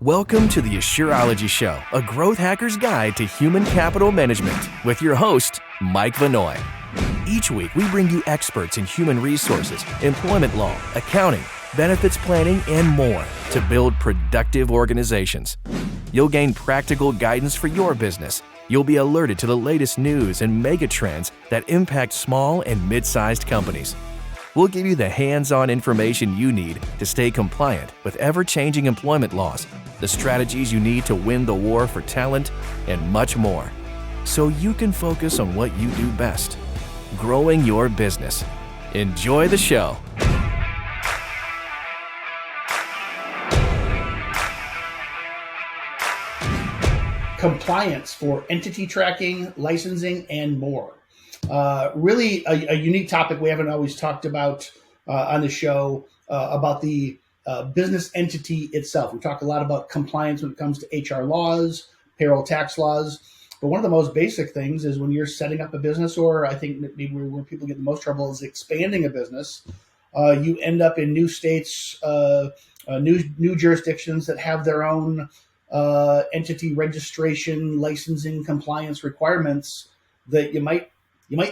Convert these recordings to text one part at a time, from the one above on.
Welcome to the Asureology Show, a growth hacker's guide to human capital management with your host, Mike Vannoy. Each week, we bring you experts in human resources, employment law, accounting, benefits planning, and more to build productive organizations. You'll gain practical guidance for your business. You'll be alerted to the latest news and mega trends that impact small and mid-sized companies. We'll give you the hands-on information you need to stay compliant with ever-changing employment laws, the strategies you need to win the war for talent, and much more, so you can focus on what you do best, growing your business. Enjoy the show. Compliance for entity tracking, licensing, and more. Really a unique topic we haven't always talked about on the show about the business entity itself. We talk a lot about compliance when it comes to HR laws, payroll tax laws, but one of the most basic things is when you're setting up a business, or I think maybe where people get the most trouble is expanding a business. You end up in new states, new jurisdictions that have their own entity registration, licensing, compliance requirements that you might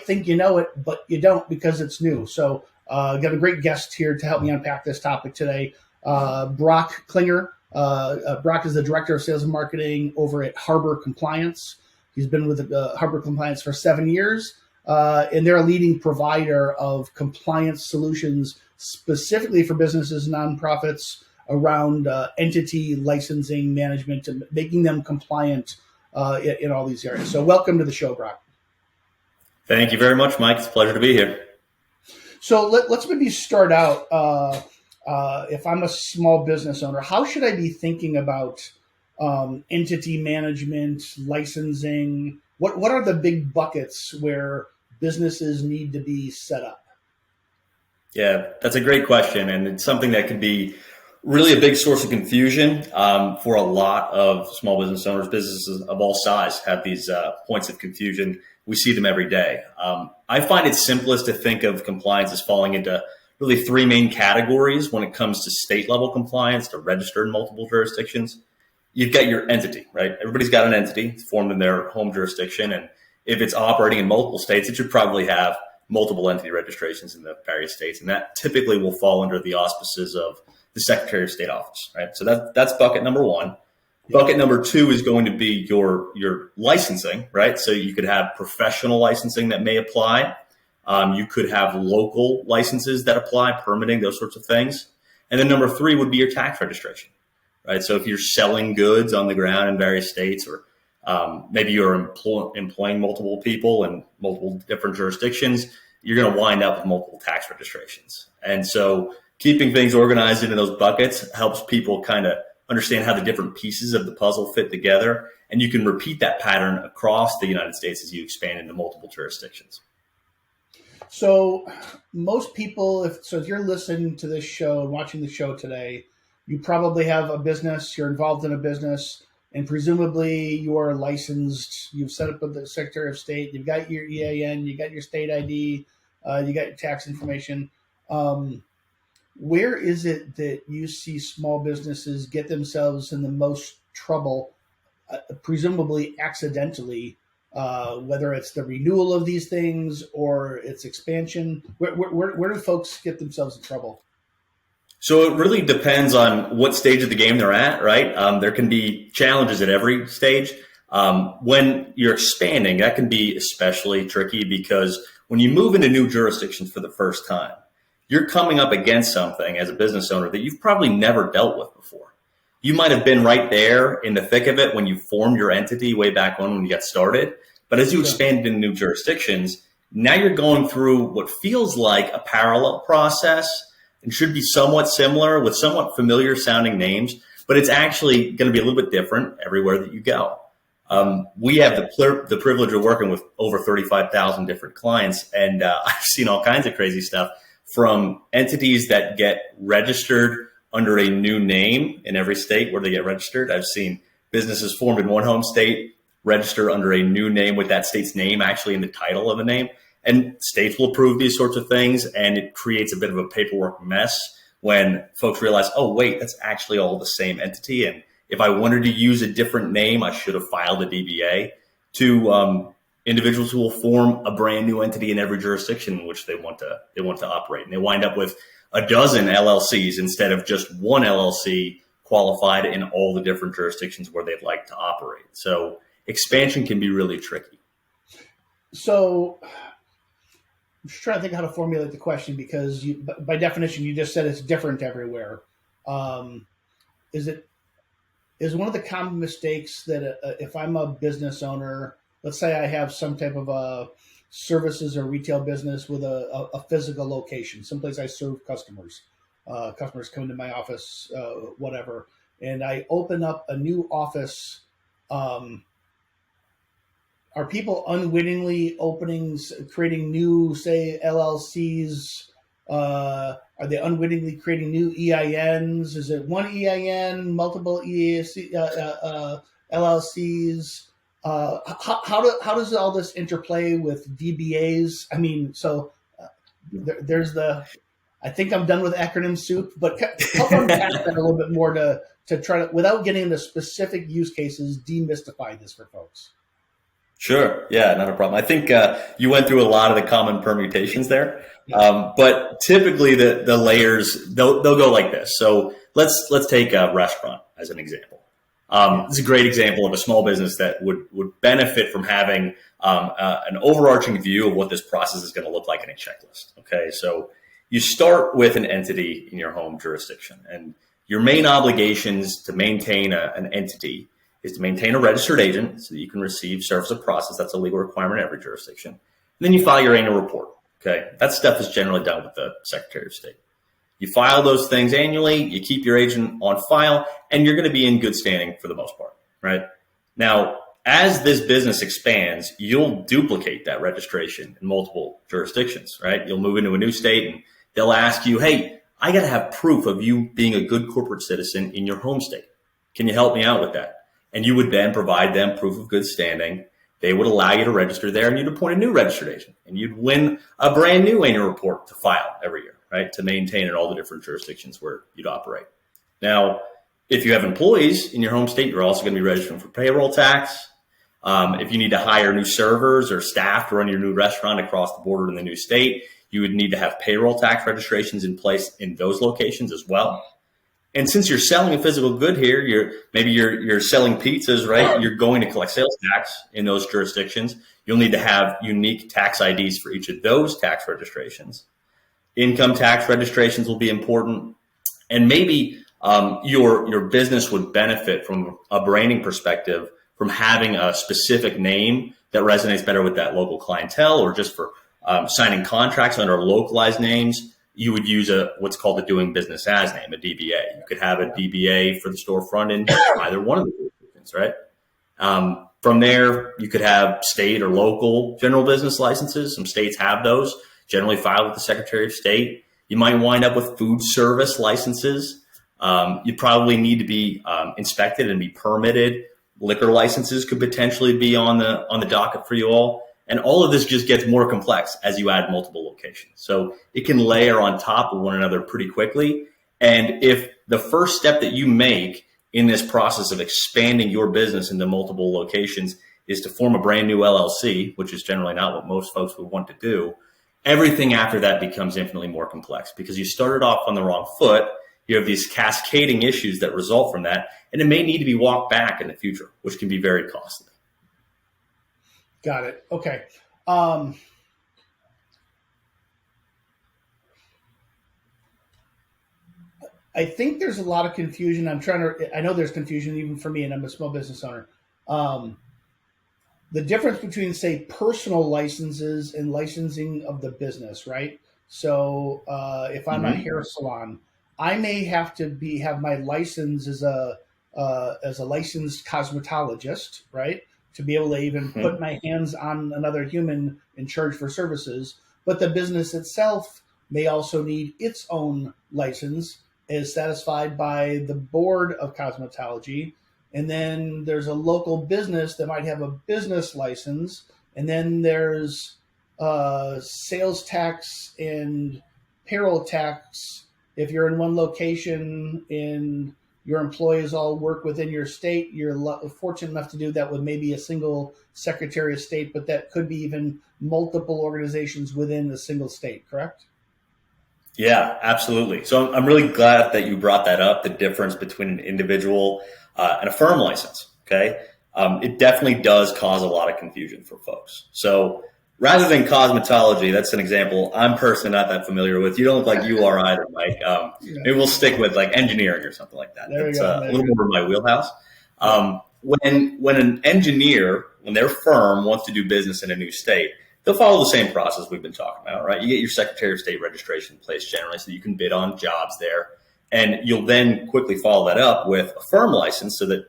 think you know it, but you don't because it's new. So got a great guest here to help me unpack this topic today, Brock Klinger. Brock is the Director of Sales and Marketing over at Harbor Compliance. He's been with Harbor Compliance for 7 years, and they're a leading provider of compliance solutions specifically for businesses and nonprofits around entity licensing management and making them compliant in all these areas. So welcome to the show, Brock. Thank you very much, Mike. It's a pleasure to be here. So let's maybe start out. If I'm a small business owner, how should I be thinking about entity management, licensing? What are the big buckets where businesses need to be set up? Yeah, that's a great question. And it's something that can be really a big source of confusion for a lot of small business owners. Businesses of all size have these points of confusion. We see them every day. I find it simplest to think of compliance as falling into really three main categories when it comes to state level compliance to register in multiple jurisdictions. You've got your entity, right? Everybody's got an entity formed in their home jurisdiction. And if it's operating in multiple states, it should probably have multiple entity registrations in the various states. And that typically will fall under the auspices of the Secretary of State office, right? So that's bucket number one. Bucket number two is going to be your licensing, right? So you could have professional licensing that may apply. You could have local licenses that apply, permitting, those sorts of things. And then number three would be your tax registration, right? So if you're selling goods on the ground in various states, or maybe you're employing multiple people in multiple different jurisdictions, you're going to wind up with multiple tax registrations. And so keeping things organized into those buckets helps people kind of understand how the different pieces of the puzzle fit together. And you can repeat that pattern across the United States as you expand into multiple jurisdictions. So most people, if you're listening to this show and watching the show today, you probably have a business, you're involved in a business, and presumably you are licensed. You've set up with the Secretary of State, you've got your EIN, you got your state ID, you got your tax information. Where is it that you see small businesses get themselves in the most trouble, presumably accidentally, whether it's the renewal of these things or its expansion? Where do folks get themselves in trouble? So it really depends on what stage of the game they're at, right? There can be challenges at every stage. When you're expanding, that can be especially tricky because when you move into new jurisdictions for the first time, you're coming up against something as a business owner that you've probably never dealt with before. You might have been right there in the thick of it when you formed your entity way back when you got started. But as you expand into new jurisdictions, now you're going through what feels like a parallel process and should be somewhat similar with somewhat familiar sounding names, but it's actually going to be a little bit different everywhere that you go. We have the privilege of working with over 35,000 different clients, and I've seen all kinds of crazy stuff. From entities that get registered under a new name in every state where they get registered. I've seen businesses formed in one home state register under a new name with that state's name actually in the title of the name. And states will approve these sorts of things, and it creates a bit of a paperwork mess when folks realize, oh, wait, that's actually all the same entity, and If I wanted to use a different name, I should have filed a DBA, to individuals who will form a brand new entity in every jurisdiction in which they want to operate. And they wind up with a dozen LLCs instead of just one LLC qualified in all the different jurisdictions where they'd like to operate. So expansion can be really tricky. So I'm just trying to think how to formulate the question, because by definition, you just said it's different everywhere. Is one of the common mistakes that if I'm a business owner, let's say I have some type of a services or retail business with a physical location, someplace I serve customers, customers come to my office, whatever, and I open up a new office. Are people unwittingly creating new, say, LLCs? Are they unwittingly creating new EINs? Is it one EIN, multiple LLCs? How does all this interplay with DBAs? I mean, so there's I think I'm done with acronym soup, but help unpack that a little bit more to try to, without getting into specific use cases, demystify this for folks. Sure. Yeah, not a problem. I think you went through a lot of the common permutations there. But typically the layers, they'll go like this. So let's take a restaurant as an example. This is a great example of a small business that would benefit from having an overarching view of what this process is going to look like in a checklist. Okay, so you start with an entity in your home jurisdiction, and your main obligations to maintain an entity is to maintain a registered agent so that you can receive service of process. That's a legal requirement in every jurisdiction. And then you file your annual report. Okay, that stuff is generally done with the Secretary of State. You file those things annually, you keep your agent on file, and you're going to be in good standing for the most part, right? Now, as this business expands, you'll duplicate that registration in multiple jurisdictions, right? You'll move into a new state and they'll ask you, hey, I got to have proof of you being a good corporate citizen in your home state. Can you help me out with that? And you would then provide them proof of good standing. They would allow you to register there, and you'd appoint a new registered agent, and you'd win a brand new annual report to file every year, right? To maintain in all the different jurisdictions where you'd operate. Now, if you have employees in your home state, you're also going to be registering for payroll tax. If you need to hire new servers or staff to run your new restaurant across the border in the new state, you would need to have payroll tax registrations in place in those locations as well. And since you're selling a physical good here, you're selling pizzas, right? You're going to collect sales tax in those jurisdictions. You'll need to have unique tax IDs for each of those tax registrations. Income tax registrations will be important. And maybe your business would benefit from a branding perspective from having a specific name that resonates better with that local clientele, or just for signing contracts under localized names. You would use what's called a doing business as name, a DBA. You could have a DBA for the storefront in either one of the jurisdictions, right? From there, you could have state or local general business licenses. Some states have those, generally filed with the Secretary of State. You might wind up with food service licenses. You probably need to be inspected and be permitted. Liquor licenses could potentially be on the docket for you all. And all of this just gets more complex as you add multiple locations. So it can layer on top of one another pretty quickly. And if the first step that you make in this process of expanding your business into multiple locations is to form a brand new LLC, which is generally not what most folks would want to do, everything after that becomes infinitely more complex, because you started off on the wrong foot. You have these cascading issues that result from that, and it may need to be walked back in the future, which can be very costly. Got it. Okay. I think there's a lot of confusion. I know there's confusion even for me, and I'm a small business owner. The difference between, say, personal licenses and licensing of the business, right? So if I'm a hair salon, I may have to have my license as a licensed cosmetologist, right? To be able to even put my hands on another human and charge for services. But the business itself may also need its own license as satisfied by the board of cosmetology. And then there's a local business that might have a business license. And then there's sales tax and payroll tax if you're in one location, and your employees all work within your state. You're fortunate enough to do that with maybe a single Secretary of State, but that could be even multiple organizations within a single state, correct? Yeah, absolutely. So I'm really glad that you brought that up, the difference between an individual and a firm license. Okay. It definitely does cause a lot of confusion for folks. So rather than cosmetology, that's an example I'm personally not that familiar with. You don't look like you are either, Mike. Maybe we'll stick with like engineering or something like that. That's a little more in my wheelhouse. When an engineer, when their firm wants to do business in a new state, they'll follow the same process we've been talking about, right? You get your Secretary of State registration in place generally so that you can bid on jobs there. And you'll then quickly follow that up with a firm license so that,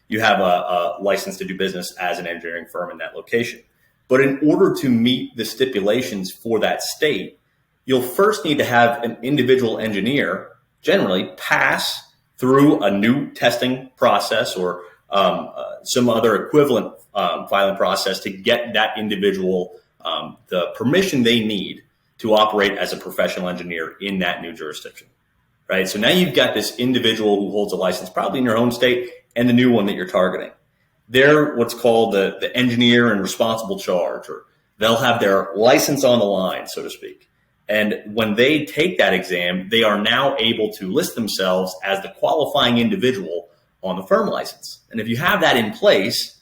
you have a license to do business as an engineering firm in that location. But in order to meet the stipulations for that state, you'll first need to have an individual engineer generally pass through a new testing process or some other equivalent filing process to get that individual the permission they need to operate as a professional engineer in that new jurisdiction, right? So now you've got this individual who holds a license probably in your home state and the new one that you're targeting. They're what's called the engineer in responsible charge, or they'll have their license on the line, so to speak. And when they take that exam, they are now able to list themselves as the qualifying individual on the firm license. And if you have that in place,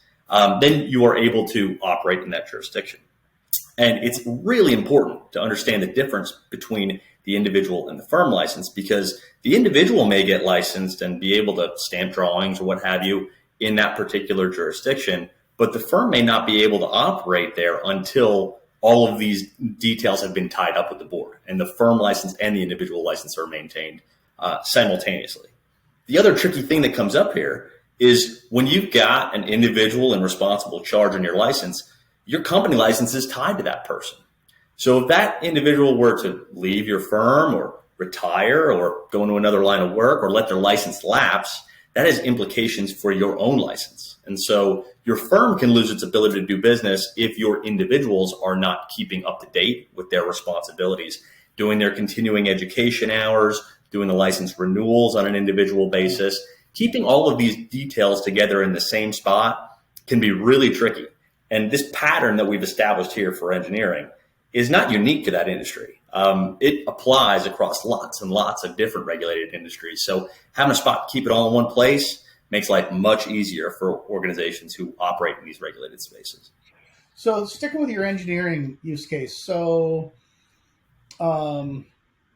then you are able to operate in that jurisdiction. And it's really important to understand the difference between the individual and the firm license, because the individual may get licensed and be able to stamp drawings or what have you in that particular jurisdiction, but the firm may not be able to operate there until all of these details have been tied up with the board and the firm license and the individual license are maintained simultaneously. The other tricky thing that comes up here is when you've got an individual and responsible charge on your license, your company license is tied to that person. So if that individual were to leave your firm or retire or go into another line of work or let their license lapse, that has implications for your own license. And so your firm can lose its ability to do business if your individuals are not keeping up to date with their responsibilities, doing their continuing education hours, doing the license renewals on an individual basis. Keeping all of these details together in the same spot can be really tricky. And this pattern that we've established here for engineering is not unique to that industry. It applies across lots and lots of different regulated industries. So having a spot to keep it all in one place makes life much easier for organizations who operate in these regulated spaces. So sticking with your engineering use case, so not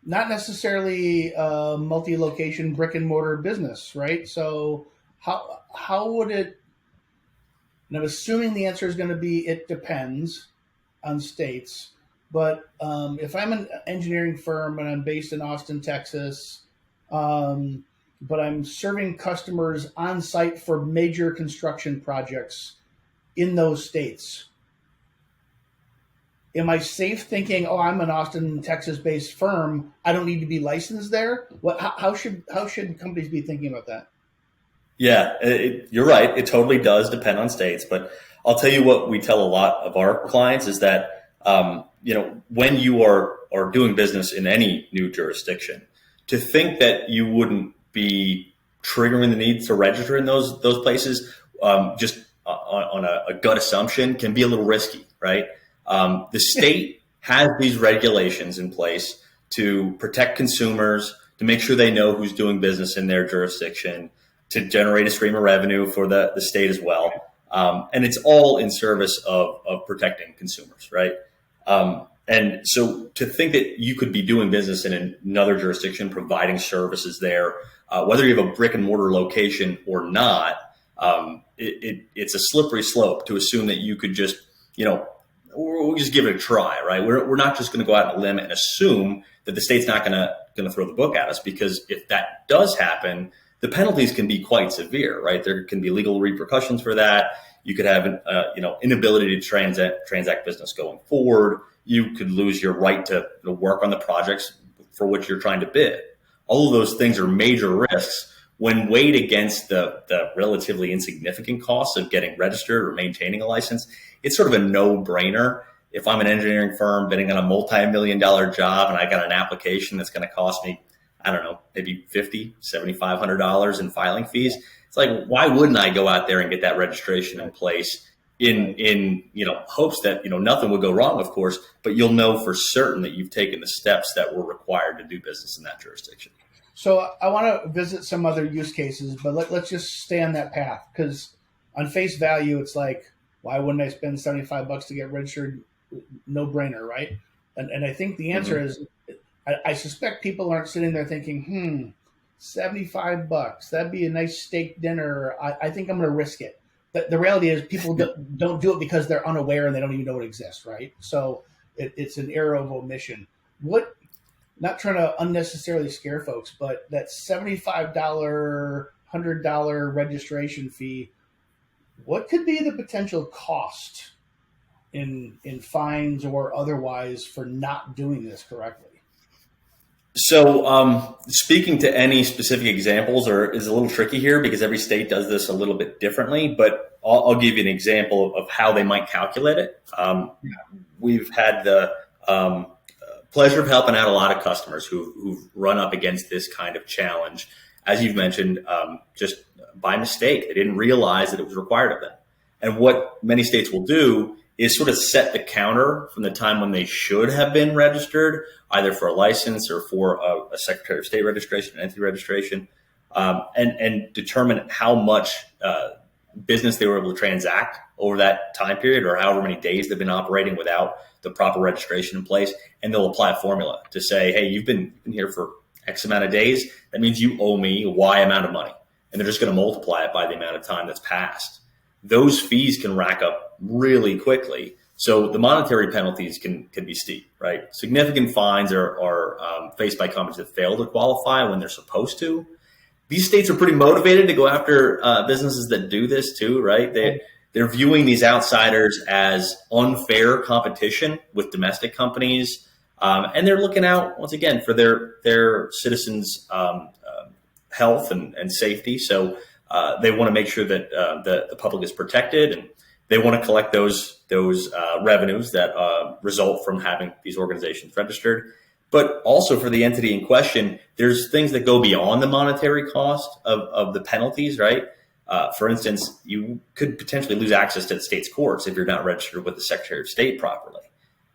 necessarily a multi-location brick and mortar business, right? So how would it, and I'm assuming the answer is going to be it depends on states, but if I'm an engineering firm and I'm based in Austin, Texas, but I'm serving customers on site for major construction projects in those states, am I safe thinking, oh, I'm an Austin, Texas-based firm, I don't need to be licensed there? How should companies be thinking about that? Yeah, you're right. It totally does depend on states. But I'll tell you what we tell a lot of our clients is that, when you are doing business in any new jurisdiction, to think that you wouldn't be triggering the need to register in those places just on a gut assumption can be a little risky, right? The state has these regulations in place to protect consumers, to make sure they know who's doing business in their jurisdiction, to generate a stream of revenue for the state as well. And it's all in service of protecting consumers, right? And so to think that you could be doing business in another jurisdiction, providing services there, whether you have a brick and mortar location or not, it's a slippery slope to assume that you could just, we'll just give it a try, right? We're not just going to go out on a limb and assume that the state's not going to throw the book at us, because if that does happen, the penalties can be quite severe, right? There can be legal repercussions for that. You could have an inability to transact business going forward. You could lose your right to work on the projects for which you're trying to bid. All of those things are major risks when weighed against the relatively insignificant costs of getting registered or maintaining a license. It's sort of a no-brainer. If I'm an engineering firm bidding on a multi-million-dollar job and I got an application that's going to cost me, I don't know, maybe $50, $7,500 in filing fees. It's like, why wouldn't I go out there and get that registration in place in hopes that, nothing would go wrong, of course, but you'll know for certain that you've taken the steps that were required to do business in that jurisdiction. So I want to visit some other use cases, but let's just stay on that path, because on face value, it's like, why wouldn't I spend $75 to get registered? No brainer, right? And I think the answer is, I suspect people aren't sitting there thinking, $75, that'd be a nice steak dinner. I think I'm going to risk it. But the reality is people don't do it because they're unaware and they don't even know it exists, right? So it's an error of omission. Not trying to unnecessarily scare folks, but that $75, $100 registration fee, what could be the potential cost in fines or otherwise for not doing this correctly? So speaking to any specific examples is a little tricky here because every state does this a little bit differently, but I'll give you an example of how they might calculate it. We've had the pleasure of helping out a lot of customers who've run up against this kind of challenge. As you've mentioned, just by mistake, they didn't realize that it was required of them. And what many states will do is sort of set the counter from the time when they should have been registered, either for a license or for a Secretary of State registration, an entity registration, and determine how much business they were able to transact over that time period or however many days they've been operating without the proper registration in place. And they'll apply a formula to say, hey, you've been here for X amount of days. That means you owe me Y amount of money. And they're just going to multiply it by the amount of time that's passed. Those fees can rack up really quickly. So the monetary penalties can be steep, right? Significant fines are faced by companies that fail to qualify when they're supposed to. These states are pretty motivated to go after businesses that do this too, right? They're viewing these outsiders as unfair competition with domestic companies. And they're looking out, once again, for their citizens' health and safety. So they want to make sure that the public is protected, and they want to collect those revenues that result from having these organizations registered. But also for the entity in question, there's things that go beyond the monetary cost of the penalties, right? For instance, you could potentially lose access to the state's courts if you're not registered with the Secretary of State properly.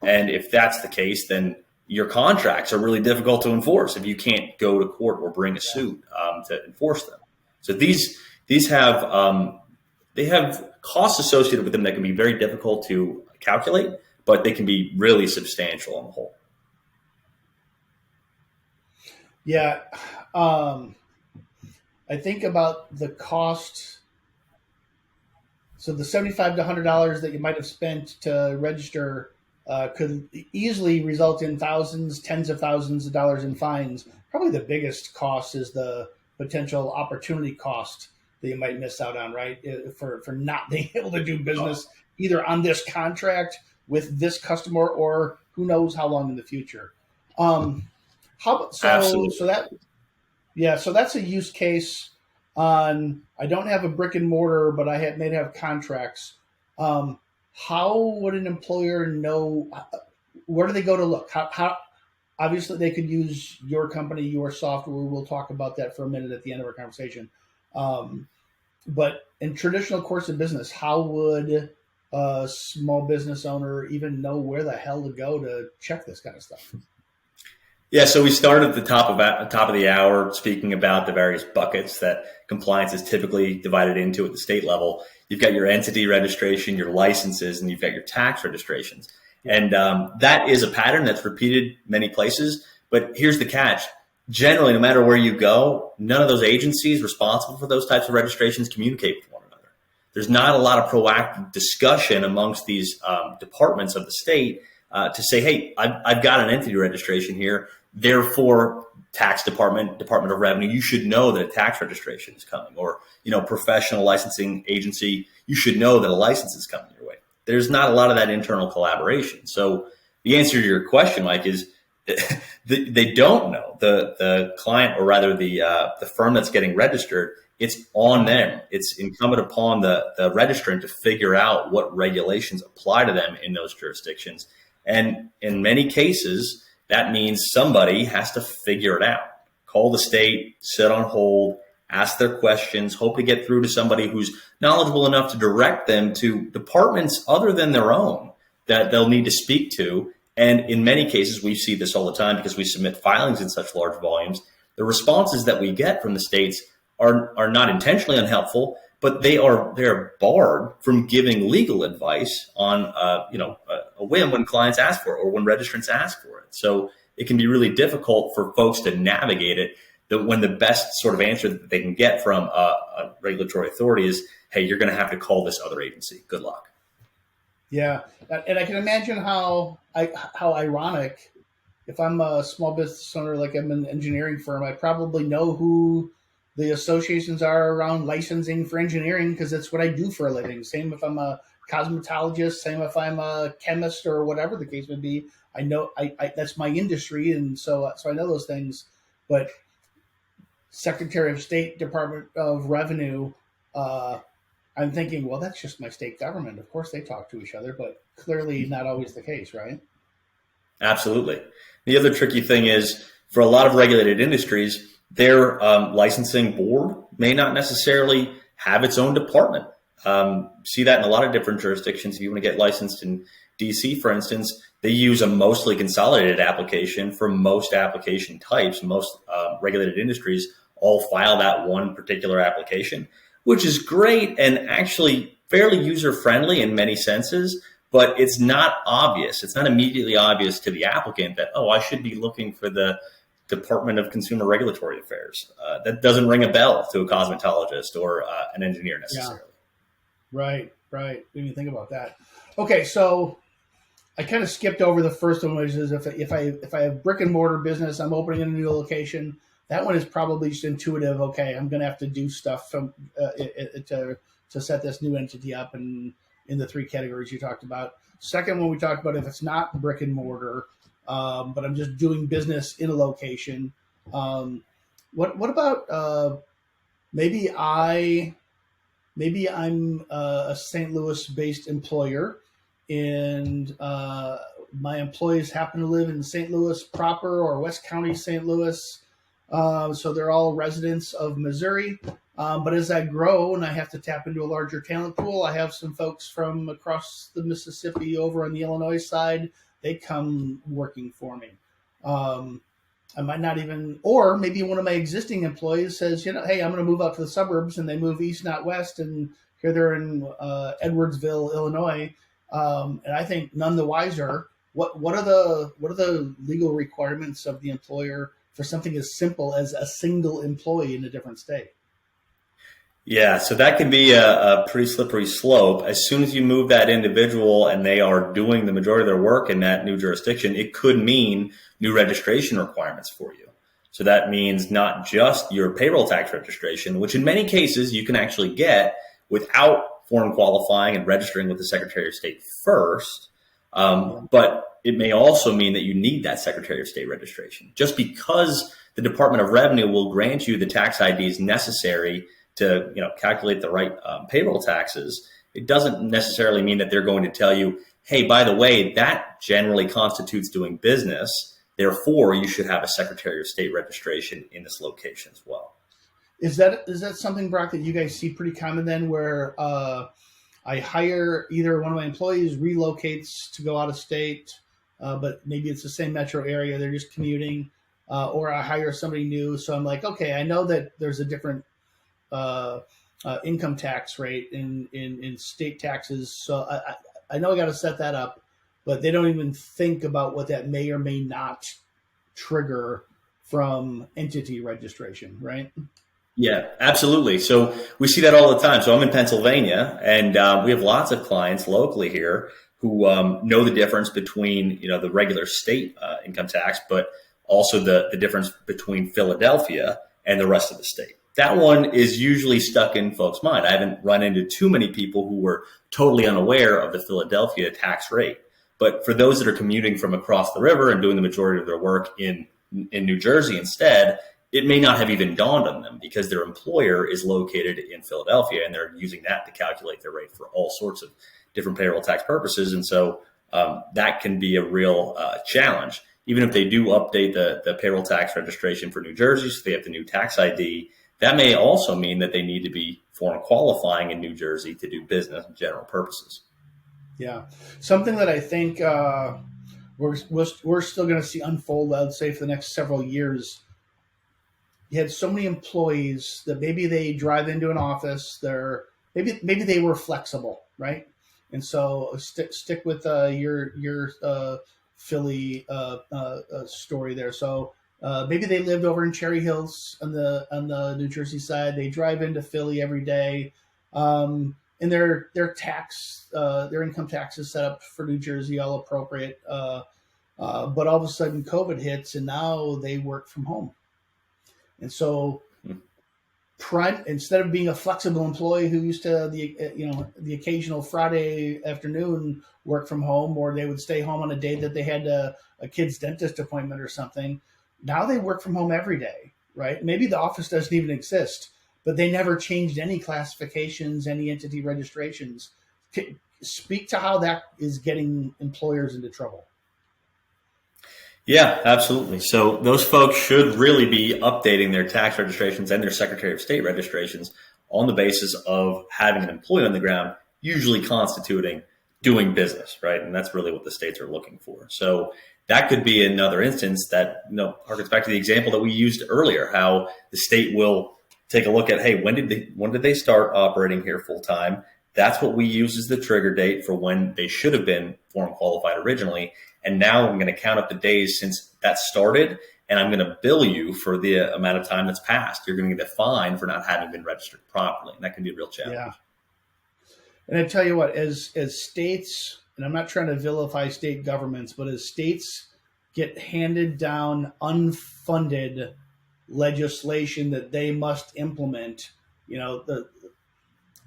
And if that's the case, then your contracts are really difficult to enforce if you can't go to court or bring a suit to enforce them. So these have they have costs associated with them that can be very difficult to calculate, but they can be really substantial on the whole. Yeah. I think about the cost. So the $75 to $100 that you might have spent to register could easily result in thousands, tens of thousands of dollars in fines. Probably the biggest cost is the potential opportunity cost that you might miss out on, right? For not being able to do business either on this contract with this customer or who knows how long in the future. Absolutely. So that's a use case on, I don't have a brick and mortar, but I may have contracts. How would an employer know, where do they go to look? How obviously they could use your company, your software. We'll talk about that for a minute at the end of our conversation. But in traditional course of business, how would a small business owner even know where the hell to go to check this kind of stuff? Yeah, so we started at the top of the hour speaking about the various buckets that compliance is typically divided into at the state level. You've got your entity registration, your licenses, and you've got your tax registrations. And that is a pattern that's repeated many places. But here's the catch. Generally, no matter where you go, none of those agencies responsible for those types of registrations communicate with one another. There's not a lot of proactive discussion amongst these departments of the state to say, hey, I've got an entity registration here. Therefore, tax department, Department of Revenue, you should know that a tax registration is coming. Or, professional licensing agency, you should know that a license is coming your way. There's not a lot of that internal collaboration. So the answer to your question, Mike, is they don't know. The client, or rather the firm that's getting registered, it's on them. It's incumbent upon the registrant to figure out what regulations apply to them in those jurisdictions. And in many cases, that means somebody has to figure it out. call the state, sit on hold, ask their questions, hope to get through to somebody who's knowledgeable enough to direct them to departments other than their own that they'll need to speak to. And in many cases, we see this all the time because we submit filings in such large volumes. The responses that we get from the states are not intentionally unhelpful, but they're barred from giving legal advice on a whim when clients ask for it or when registrants ask for it. So it can be really difficult for folks to navigate it. That when the best sort of answer that they can get from a regulatory authority is, "Hey, you're going to have to call this other agency. Good luck." Yeah, and I can imagine how ironic. If I'm a small business owner, like I'm an engineering firm, I probably know who the associations are around licensing for engineering because that's what I do for a living. Same if I'm a cosmetologist, same if I'm a chemist or whatever the case may be. I know I that's my industry, and so I know those things. But Secretary of State, Department of Revenue, I'm thinking, well, that's just my state government. Of course, they talk to each other, but clearly not always the case, right? Absolutely. The other tricky thing is for a lot of regulated industries, their licensing board may not necessarily have its own department. See that in a lot of different jurisdictions. If you want to get licensed in DC, for instance, they use a mostly consolidated application for most application types. Most regulated industries all file that one particular application, which is great and actually fairly user-friendly in many senses, but it's not obvious. It's not immediately obvious to the applicant that, oh, I should be looking for the Department of Consumer Regulatory Affairs. That doesn't ring a bell to a cosmetologist or an engineer necessarily. Yeah. Right. Didn't even think about that. Okay, so I kind of skipped over the first one, which is if I have brick and mortar business, I'm opening in a new location. That one is probably just intuitive. Okay, I'm going to have to do stuff to set this new entity up, and in the three categories you talked about. Second one we talked about if it's not brick and mortar, but I'm just doing business in a location. What about maybe I'm a St. Louis-based employer, and my employees happen to live in St. Louis proper or West County, St. Louis. So they're all residents of Missouri. But as I grow and I have to tap into a larger talent pool, I have some folks from across the Mississippi over on the Illinois side. They come working for me. I might not even, or maybe one of my existing employees says, hey, I'm going to move out to the suburbs, and they move east, not west, and here they're in Edwardsville, Illinois. And I think none the wiser. What are the legal requirements of the employer for something as simple as a single employee in a different state? Yeah, so that can be a pretty slippery slope. As soon as you move that individual and they are doing the majority of their work in that new jurisdiction, it could mean new registration requirements for you. So that means not just your payroll tax registration, which in many cases you can actually get without foreign qualifying and registering with the Secretary of State first. But it may also mean that you need that Secretary of State registration. Just because the Department of Revenue will grant you the tax IDs necessary to calculate the right payroll taxes, it doesn't necessarily mean that they're going to tell you, hey, by the way, that generally constitutes doing business. Therefore, you should have a Secretary of State registration in this location as well. Is that something, Brock, that you guys see pretty common then, where I hire either one of my employees relocates to go out of state, but maybe it's the same metro area, they're just commuting, or I hire somebody new. So I'm like, okay, I know that there's a different income tax rate in state taxes. So I know I got to set that up, but they don't even think about what that may or may not trigger from entity registration, right? Yeah, absolutely. So we see that all the time. So I'm in Pennsylvania, and we have lots of clients locally here who know the difference between the regular state income tax, but also the difference between Philadelphia and the rest of the state. That one is usually stuck in folks' mind. I haven't run into too many people who were totally unaware of the Philadelphia tax rate. But for those that are commuting from across the river and doing the majority of their work in New Jersey instead, it may not have even dawned on them because their employer is located in Philadelphia and they're using that to calculate their rate for all sorts of different payroll tax purposes. And so that can be a real challenge. even if they do update the payroll tax registration for New Jersey, so they have the new tax ID, that may also mean that they need to be foreign qualifying in New Jersey to do business and general purposes. Yeah. Something that I think we're still going to see unfold, I'd say, for the next several years. You had so many employees that maybe they drive into an office. Maybe they were flexible, right? And so stick with your Philly story there. So maybe they lived over in Cherry Hills on the New Jersey side. They drive into Philly every day, and their income tax is set up for New Jersey, all appropriate. But all of a sudden, COVID hits, and now they work from home. And so, instead of being a flexible employee who used to the occasional Friday afternoon work from home, or they would stay home on a day that they had a kid's dentist appointment or something, now they work from home every day, right? Maybe the office doesn't even exist, but they never changed any classifications, any entity registrations. Speak to how that is getting employers into trouble. Yeah, absolutely. So those folks should really be updating their tax registrations and their Secretary of State registrations on the basis of having an employee on the ground, usually constituting doing business, right? And that's really what the states are looking for. So that could be another instance that, harkens back to the example that we used earlier, how the state will take a look at, hey, when did they start operating here full time? That's what we use as the trigger date for when they should have been foreign qualified originally. And now I'm going to count up the days since that started, and I'm going to bill you for the amount of time that's passed. You're going to get a fine for not having been registered properly. And that can be a real challenge. Yeah. And I tell you what, as states, and I'm not trying to vilify state governments, but as states get handed down unfunded legislation that they must implement, the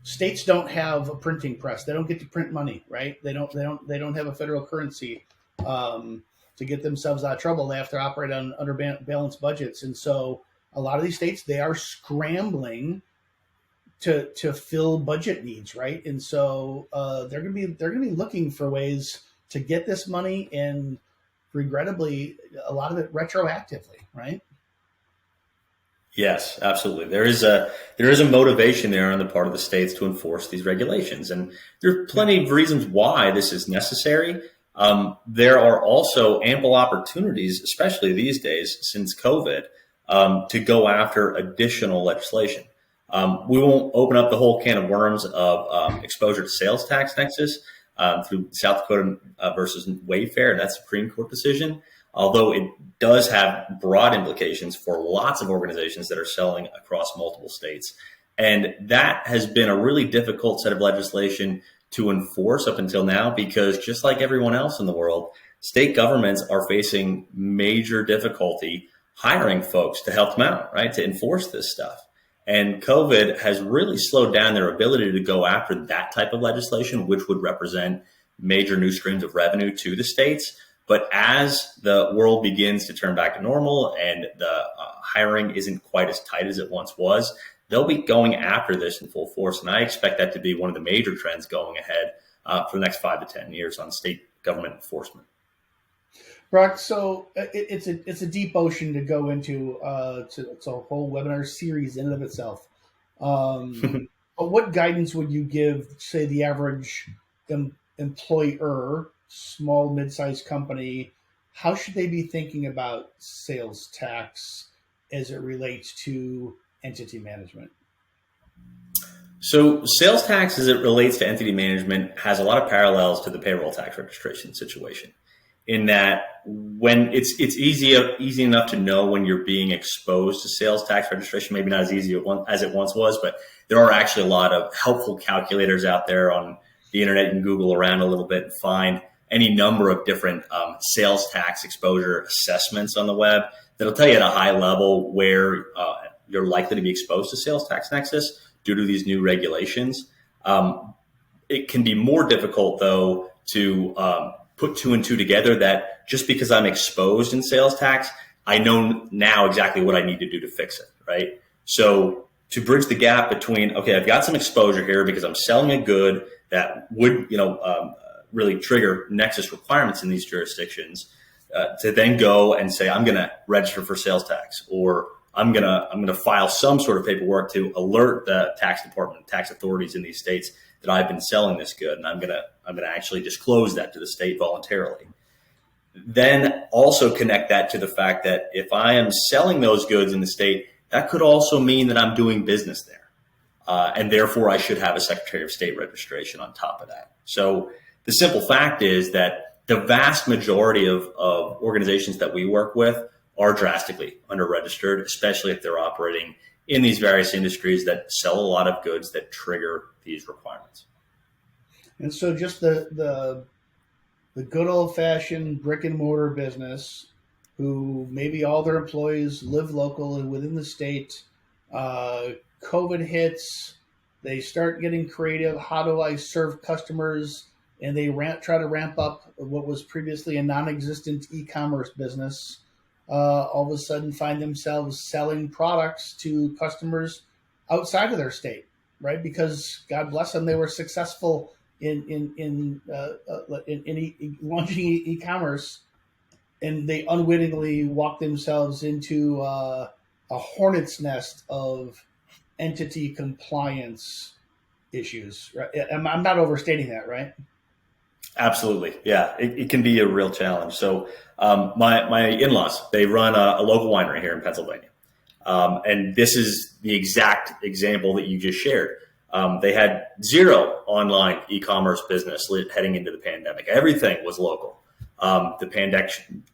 states don't have a printing press. They don't get to print money, right? They don't have a federal currency to get themselves out of trouble. They have to operate on under balanced budgets, and so a lot of these states, they are scrambling to fill budget needs, right? And so they're gonna be looking for ways to get this money, and regrettably, a lot of it retroactively, right? Yes, absolutely. There is a motivation there on the part of the states to enforce these regulations, and there are plenty of reasons why this is necessary. There are also ample opportunities, especially these days since COVID, to go after additional legislation. We won't open up the whole can of worms of exposure to sales tax nexus through South Dakota versus Wayfair, and that Supreme Court decision, although it does have broad implications for lots of organizations that are selling across multiple states. And that has been a really difficult set of legislation to enforce up until now, because just like everyone else in the world, state governments are facing major difficulty hiring folks to help them out, right, to enforce this stuff. And COVID has really slowed down their ability to go after that type of legislation, which would represent major new streams of revenue to the states. But as the world begins to turn back to normal and the hiring isn't quite as tight as it once was, they'll be going after this in full force. And I expect that to be one of the major trends going ahead for the next 5 to 10 years on state government enforcement. Brock, so it's a deep ocean to go into. It's a whole webinar series in and of itself. But what guidance would you give, say, the average employer, small, mid-sized company? How should they be thinking about sales tax as it relates to entity management? So sales tax as it relates to entity management has a lot of parallels to the payroll tax registration situation, in that when it's easy enough to know when you're being exposed to sales tax registration, maybe not as easy as it once was, but there are actually a lot of helpful calculators out there on the internet. You can Google around a little bit and find any number of different sales tax exposure assessments on the web that'll tell you at a high level where you're likely to be exposed to sales tax nexus due to these new regulations. It can be more difficult, though, to put two and two together, that just because I'm exposed in sales tax, I know now exactly what I need to do to fix it, right? So to bridge the gap between, okay, I've got some exposure here because I'm selling a good that would, really trigger nexus requirements in these jurisdictions. to then go and say, I'm going to register for sales tax, or I'm going to file some sort of paperwork to alert the tax department, tax authorities in these states that I've been selling this good, and I'm going to actually disclose that to the state voluntarily. Then also connect that to the fact that if I am selling those goods in the state, that could also mean that I'm doing business there. And therefore, I should have a Secretary of State registration on top of that. So the simple fact is that the vast majority of organizations that we work with are drastically under-registered, especially if they're operating in these various industries that sell a lot of goods that trigger these requirements. And so just the good old-fashioned brick-and-mortar business, who maybe all their employees live local and within the state, COVID hits, they start getting creative. How do I serve customers? And they try to ramp up what was previously a non-existent e-commerce business. All of a sudden find themselves selling products to customers outside of their state, right? Because God bless them, they were successful in launching e-commerce, and they unwittingly walked themselves into a hornet's nest of entity compliance issues. Right? I'm not overstating that, right? Absolutely. Yeah, it can be a real challenge. So my in-laws, they run a local winery here in Pennsylvania. And this is the exact example that you just shared. They had zero online e-commerce business heading into the pandemic. Everything was local. The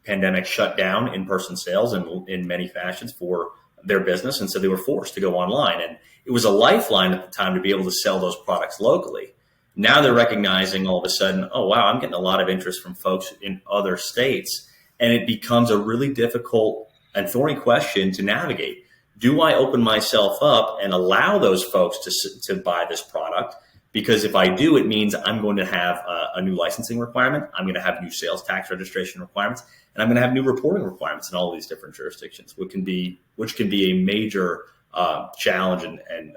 pandemic shut down in-person sales in many fashions for their business. And so they were forced to go online. And it was a lifeline at the time to be able to sell those products locally. Now they're recognizing all of a sudden, oh, wow, I'm getting a lot of interest from folks in other states. And it becomes a really difficult and thorny question to navigate. Do I open myself up and allow those folks to buy this product? Because if I do, it means I'm going to have a new licensing requirement. I'm going to have new sales tax registration requirements, and I'm going to have new reporting requirements in all these different jurisdictions, which can be a major challenge and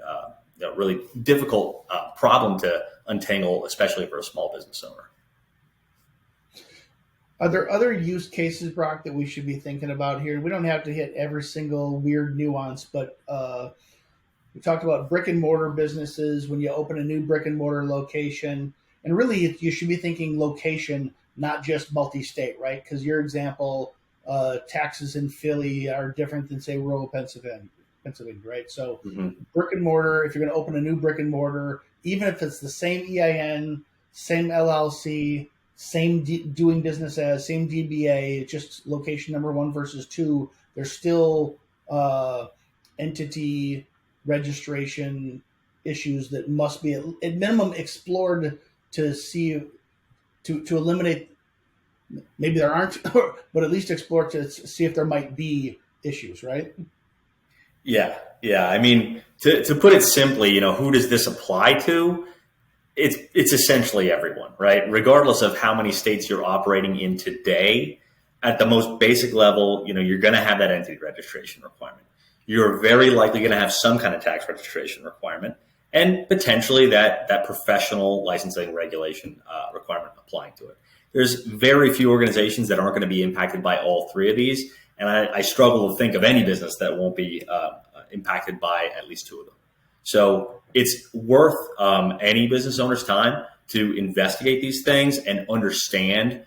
really difficult problem to untangle, especially for a small business owner. Are there other use cases, Brock, that we should be thinking about here? We don't have to hit every single weird nuance, but we talked about brick and mortar businesses when you open a new brick and mortar location. And really, you should be thinking location, not just multi-state, right? Because your example, taxes in Philly are different than, say, rural Pennsylvania, right? So brick and mortar, if you're going to open a new brick and mortar, even if it's the same EIN, same LLC, same doing business as, same DBA, just location number 1 versus 2, there's still entity registration issues that must be at minimum explored to see, to eliminate, maybe there aren't, but at least explore to see if there might be issues, right? Yeah. I mean, to put it simply, who does this apply to? It's essentially everyone, right? Regardless of how many states you're operating in today, at the most basic level, you're going to have that entity registration requirement. You're very likely going to have some kind of tax registration requirement, and potentially that professional licensing regulation requirement applying to it. There's very few organizations that aren't going to be impacted by all three of these, and I struggle to think of any business that won't be impacted by at least 2 of them. So it's worth any business owner's time to investigate these things and understand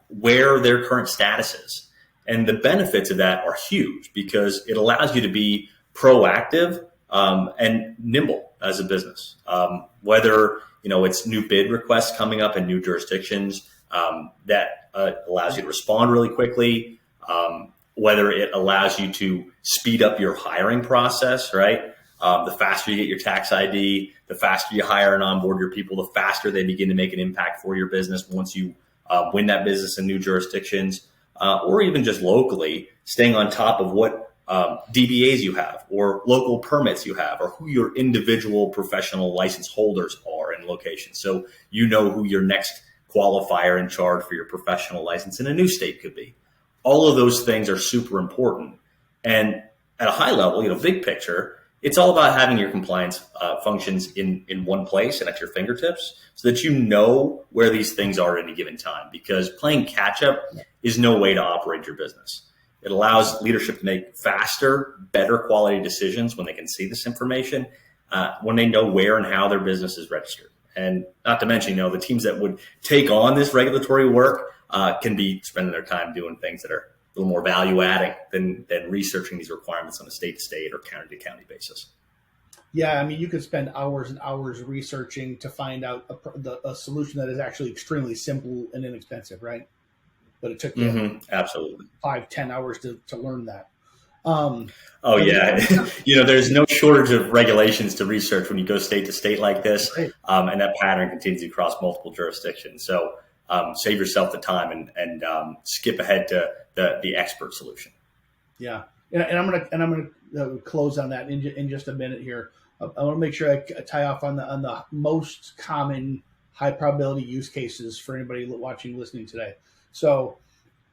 where their current status is. And the benefits of that are huge because it allows you to be proactive and nimble as a business. Whether it's new bid requests coming up in new jurisdictions that allows you to respond really quickly. Whether it allows you to speed up your hiring process, right? The faster you get your tax ID, the faster you hire and onboard your people, the faster they begin to make an impact for your business once you win that business in new jurisdictions, or even just locally, staying on top of what DBAs you have or local permits you have or who your individual professional license holders are in locations. So who your next qualifier in charge for your professional license in a new state could be. All of those things are super important. And at a high level, big picture, it's all about having your compliance functions in one place and at your fingertips so that you know where these things are at any given time, because playing catch up is no way to operate your business. It allows leadership to make faster, better quality decisions when they can see this information, when they know where and how their business is registered. And not to mention, the teams that would take on this regulatory work can be spending their time doing things that are a little more value adding than researching these requirements on a state to state or county to county basis. Yeah, I mean, you could spend hours and hours researching to find out a solution that is actually extremely simple and inexpensive, right? But it took you absolutely 5-10 hours to learn that. There's no shortage of regulations to research when you go state to state like this, right. And that pattern continues across multiple jurisdictions. So save yourself the time and skip ahead to the expert solution. Yeah, and I'm gonna close on that in just a minute here. I want to make sure I tie off on the most common high probability use cases for anybody watching, listening today. So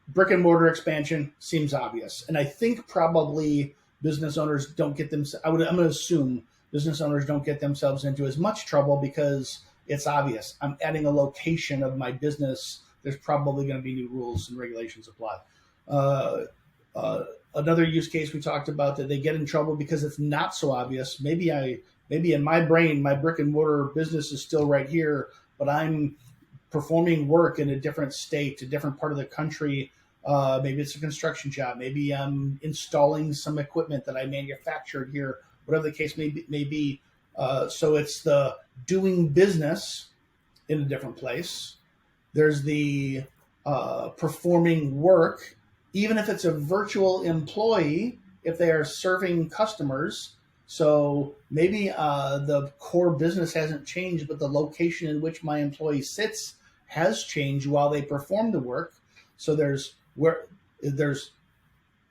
brick and mortar expansion seems obvious. And I think probably business owners don't get them. I'm going to assume business owners don't get themselves into as much trouble because it's obvious. I'm adding a location of my business. There's probably going to be new rules and regulations apply. Another use case we talked about that they get in trouble because it's not so obvious. Maybe in my brain, my brick and mortar business is still right here, but I'm performing work in a different state, a different part of the country. Maybe it's a construction job. Maybe I'm installing some equipment that I manufactured here, whatever the case may be. So it's the doing business in a different place. There's the performing work, even if it's a virtual employee, if they are serving customers. So maybe the core business hasn't changed, but the location in which my employee sits has changed while they perform the work. So there's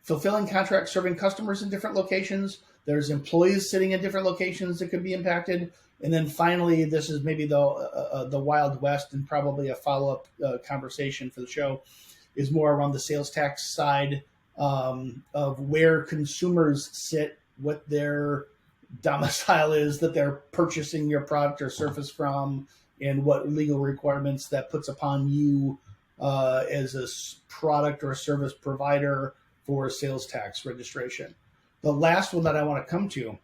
fulfilling contracts, serving customers in different locations. There's employees sitting in different locations that could be impacted. And then finally, this is maybe the Wild West, and probably a follow-up conversation for the show, is more around the sales tax side of where consumers sit, what their domicile is that they're purchasing your product or service from, and what legal requirements that puts upon you as a product or a service provider for sales tax registration. The last one that I want to come to,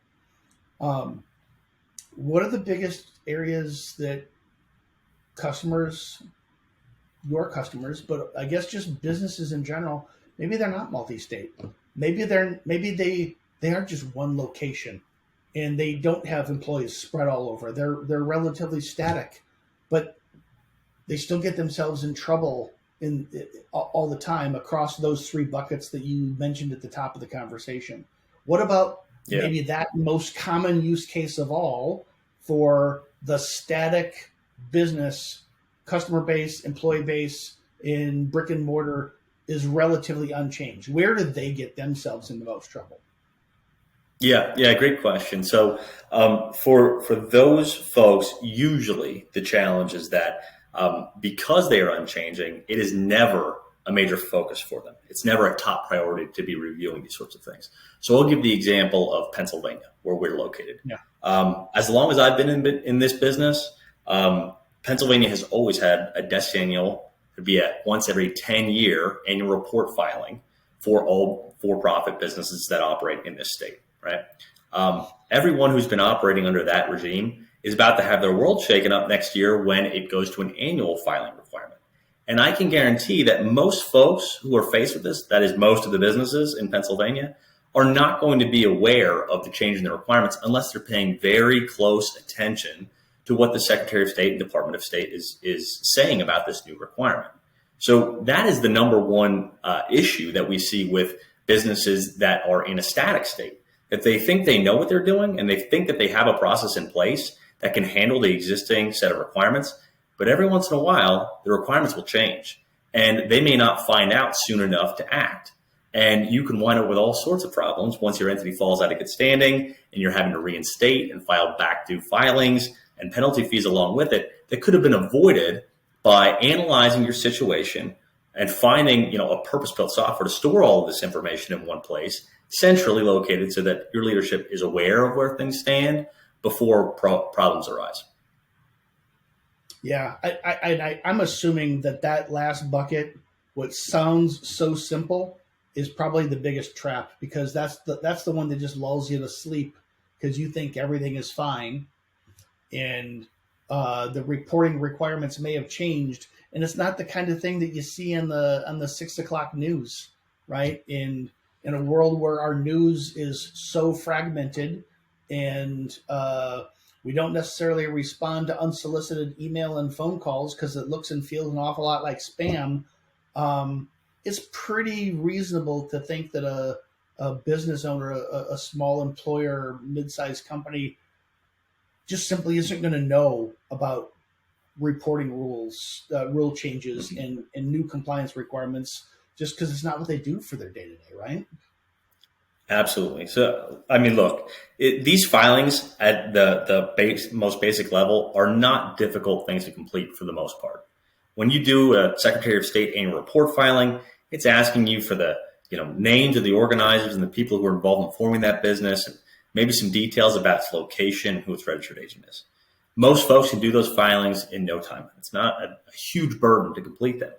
what are the biggest areas that your customers, but I guess just businesses in general, maybe they're not multi-state. Maybe they are just one location and they don't have employees spread all over. They're relatively static, but they still get themselves in trouble all the time across those three buckets that you mentioned at the top of the conversation. What about maybe that most common use case of all for the static business customer base, employee base in brick and mortar is relatively unchanged? Where do they get themselves in the most trouble? Yeah, great question. So for those folks, usually the challenge is that because they are unchanging, it is never a major focus for them. It's never a top priority to be reviewing these sorts of things. So I'll give the example of Pennsylvania, where we're located. Yeah. As long as I've been in this business, Pennsylvania has always had a decennial, to be a once every 10-year annual report filing for all for-profit businesses that operate in this state. Right. Everyone who's been operating under that regime is about to have their world shaken up next year when it goes to an annual filing requirement. And I can guarantee that most folks who are faced with this, that is most of the businesses in Pennsylvania, are not going to be aware of the change in the requirements unless they're paying very close attention to what the Secretary of State and Department of State is saying about this new requirement. So that is the number one issue that we see with businesses that are in a static state. If they think they know what they're doing and they think that they have a process in place that can handle the existing set of requirements, but every once in a while, the requirements will change and they may not find out soon enough to act. And you can wind up with all sorts of problems once your entity falls out of good standing and you're having to reinstate and file back due filings and penalty fees along with it that could have been avoided by analyzing your situation and finding, a purpose-built software to store all of this information in one place centrally located so that your leadership is aware of where things stand before problems arise. Yeah, I'm assuming that last bucket, what sounds so simple, is probably the biggest trap, because that's the one that just lulls you to sleep because you think everything is fine, and the reporting requirements may have changed, and it's not the kind of thing that you see on the 6 o'clock news, right? In a world where our news is so fragmented, and we don't necessarily respond to unsolicited email and phone calls because it looks and feels an awful lot like spam. It's pretty reasonable to think that a business owner, a small employer, mid-sized company, just simply isn't going to know about reporting rules, rule changes, and new compliance requirements, just because it's not what they do for their day-to-day, right? Absolutely. So, I mean, look, these filings at the most basic level are not difficult things to complete for the most part. When you do a Secretary of State annual report filing, it's asking you for the names of the organizers and the people who are involved in forming that business, and maybe some details about its location, who its registered agent is. Most folks can do those filings in no time. It's not a huge burden to complete them.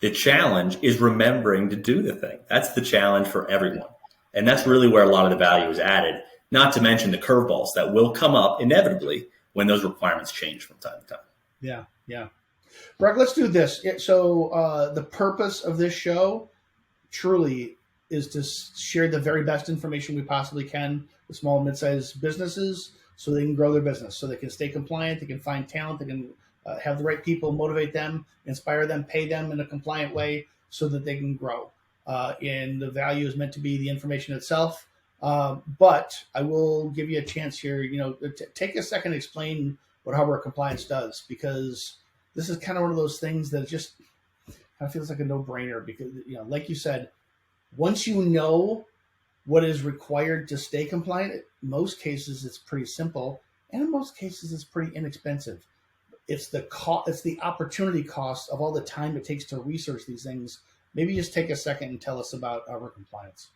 The challenge is remembering to do the thing. That's the challenge for everyone. And that's really where a lot of the value is added, not to mention the curveballs that will come up inevitably when those requirements change from time to time. Yeah. Brock, let's do this. So the purpose of this show truly is to share the very best information we possibly can with small and mid-sized businesses so they can grow their business, so they can stay compliant, they can find talent, they can have the right people, motivate them, inspire them, pay them in a compliant way so that they can grow. And the value is meant to be the information itself. But I will give you a chance here, take a second to explain what hardware compliance does, because this is kind of one of those things that just kind of feels like a no-brainer, because, like you said, once you know what is required to stay compliant, in most cases it's pretty simple, and in most cases it's pretty inexpensive. It's the opportunity cost of all the time it takes to research these things. Maybe just take a second and tell us about hardware compliance.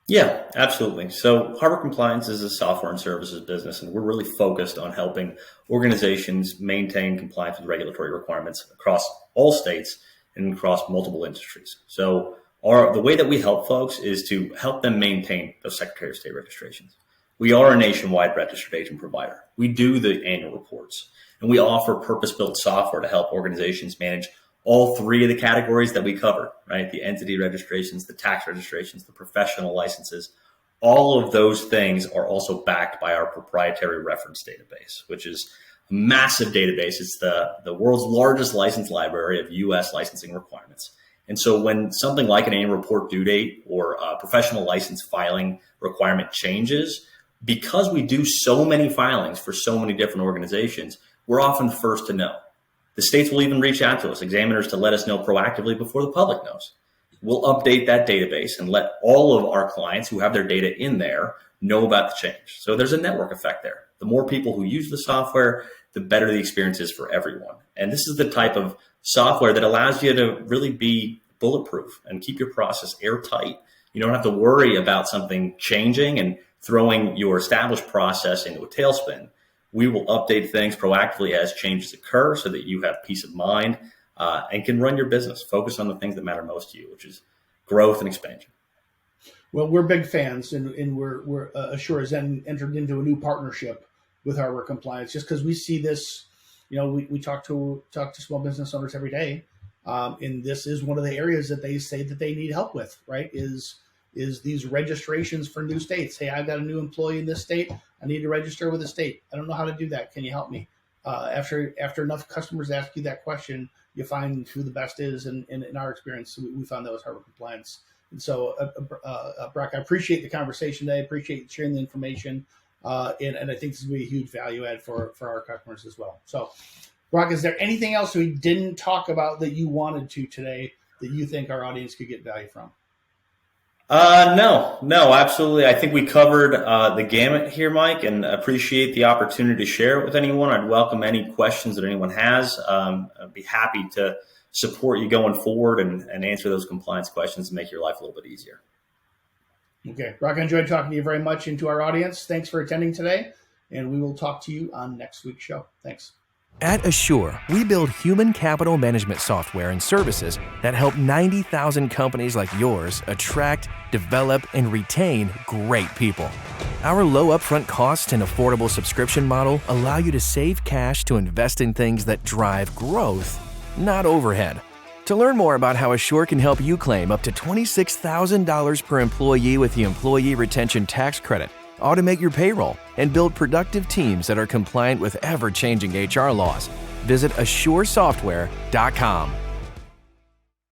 Yeah, absolutely. So hardware compliance is a software and services business, and we're really focused on helping organizations maintain compliance with regulatory requirements across all states and across multiple industries. So the way that we help folks is to help them maintain those Secretary of State registrations. We are a nationwide registered agent provider. We do the annual reports, and we offer purpose-built software to help organizations manage all three of the categories that we covered, right? The entity registrations, the tax registrations, the professional licenses. All of those things are also backed by our proprietary reference database, which is a massive database. It's the world's largest license library of U.S. licensing requirements. And so when something like an annual report due date or a professional license filing requirement changes, because we do so many filings for so many different organizations, we're often the first to know. The states will even reach out to us, examiners, to let us know proactively before the public knows. We'll update that database and let all of our clients who have their data in there know about the change. So there's a network effect there. The more people who use the software, the better the experience is for everyone. And this is the type of software that allows you to really be bulletproof and keep your process airtight. You don't have to worry about something changing and throwing your established process into a tailspin. We will update things proactively as changes occur so that you have peace of mind and can run your business, focus on the things that matter most to you, which is growth and expansion. Well, we're big fans, and we're Asure has entered into a new partnership with hardware compliance, just because we see this. We talk to small business owners every day, and this is one of the areas that they say that they need help with. Right? Is these registrations for new states? Hey, I've got a new employee in this state. I need to register with the state. I don't know how to do that. Can you help me? After enough customers ask you that question, you find who the best is. And in our experience, we found that was hardware compliance. And so, Brock, I appreciate the conversation today. I appreciate sharing the information. And I think this will be a huge value add for our customers as well. So, Brock, is there anything else we didn't talk about that you wanted to today that you think our audience could get value from? No, absolutely. I think we covered the gamut here, Mike, and appreciate the opportunity to share it with anyone. I'd welcome any questions that anyone has. I'd be happy to support you going forward and answer those compliance questions and make your life a little bit easier. Okay. Rock, I enjoyed talking to you very much, and to our audience, thanks for attending today, and we will talk to you on next week's show. Thanks. At Asure, we build human capital management software and services that help 90,000 companies like yours attract, develop, and retain great people. Our low upfront costs and affordable subscription model allow you to save cash to invest in things that drive growth, not overhead. To learn more about how Asure can help you claim up to $26,000 per employee with the Employee Retention Tax Credit, automate your payroll, and build productive teams that are compliant with ever-changing HR laws, visit AsureSoftware.com.